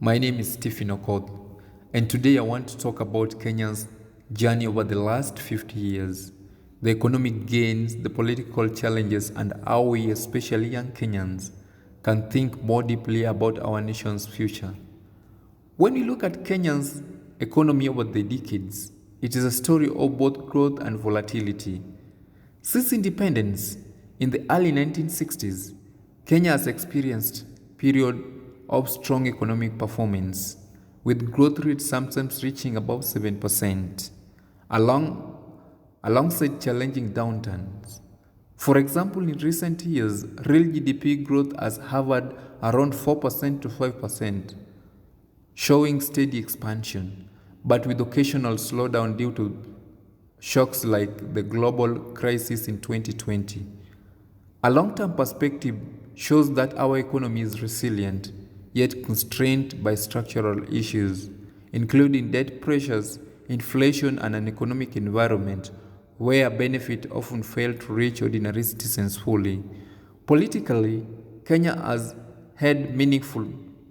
My name is Stephen Okoth, and today I want to talk about Kenya's journey over the last 50 years, the economic gains, the political challenges, and how we, especially young Kenyans, can think more deeply about our nation's future. When we look at Kenya's economy over the decades, it is a story of both growth and volatility. Since independence in the early 1960s, Kenya has experienced a period of strong economic performance, with growth rates sometimes reaching above 7%, alongside challenging downturns. For example, in recent years, real GDP growth has hovered around 4% to 5%, showing steady expansion, but with occasional slowdown due to shocks like the global crisis in 2020. A long-term perspective shows that our economy is resilient, yet constrained by structural issues, including debt pressures, inflation, and an economic environment where benefit often fail to reach ordinary citizens fully. Politically, Kenya has had meaningful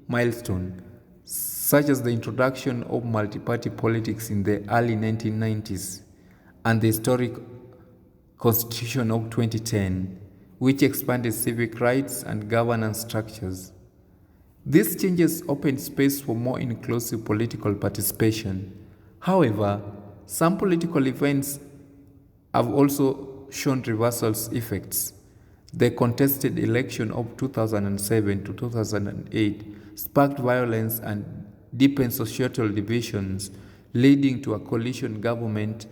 milestones, such as the introduction of multi-party politics in the early 1990s and the historic Constitution of 2010, which expanded civic rights and governance structures. These changes opened space for more inclusive political participation. However, some political events have also shown reversal effects. The contested election of 2007 to 2008 sparked violence and deepened societal divisions, leading to a coalition government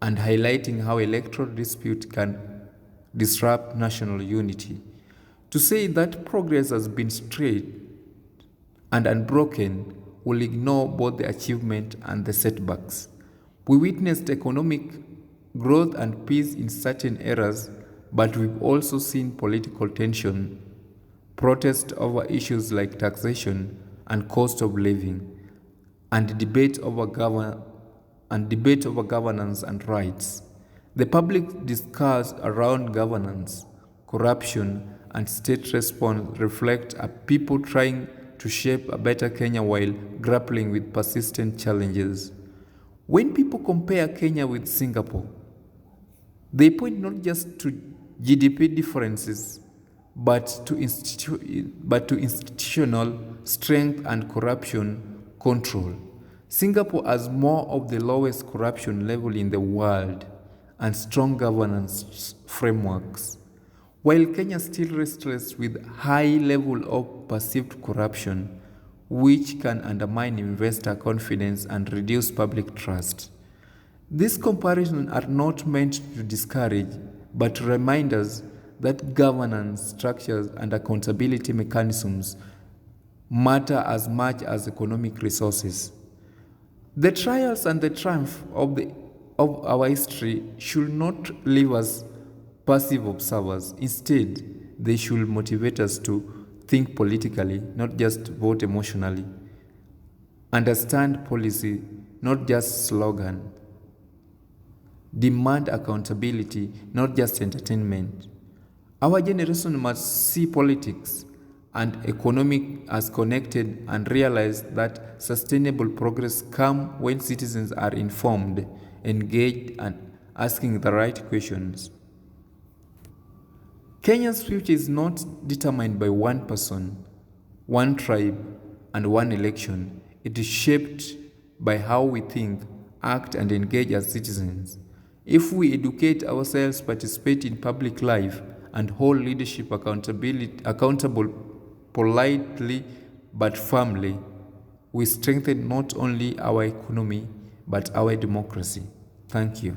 and highlighting how electoral dispute can disrupt national unity. To say that progress has been straight and unbroken will ignore both the achievement and the setbacks. We witnessed economic growth and peace in certain eras, but we've also seen political tension, protest over issues like taxation and cost of living, and debate over governance and rights. The public discourse around governance, corruption, and state response reflect a people trying to shape a better Kenya while grappling with persistent challenges. When people compare Kenya with Singapore, they point not just to GDP differences, but to institutional strength and corruption control. Singapore has more of the lowest corruption level in the world and strong governance frameworks, while Kenya still wrestles with high level of perceived corruption, which can undermine investor confidence and reduce public trust. These comparisons are not meant to discourage, but to remind us that governance structures and accountability mechanisms matter as much as economic resources. The trials and the triumph of our history should not leave us passive observers. Instead, they should motivate us to think politically, not just vote emotionally. Understand policy, not just slogan. Demand accountability, not just entertainment. Our generation must see politics and economic as connected and realize that sustainable progress comes when citizens are informed, engaged, and asking the right questions. Kenya's future is not determined by one person, one tribe, and one election. It is shaped by how we think, act, and engage as citizens. If we educate ourselves, participate in public life, and hold leadership accountable politely but firmly, we strengthen not only our economy but our democracy. Thank you.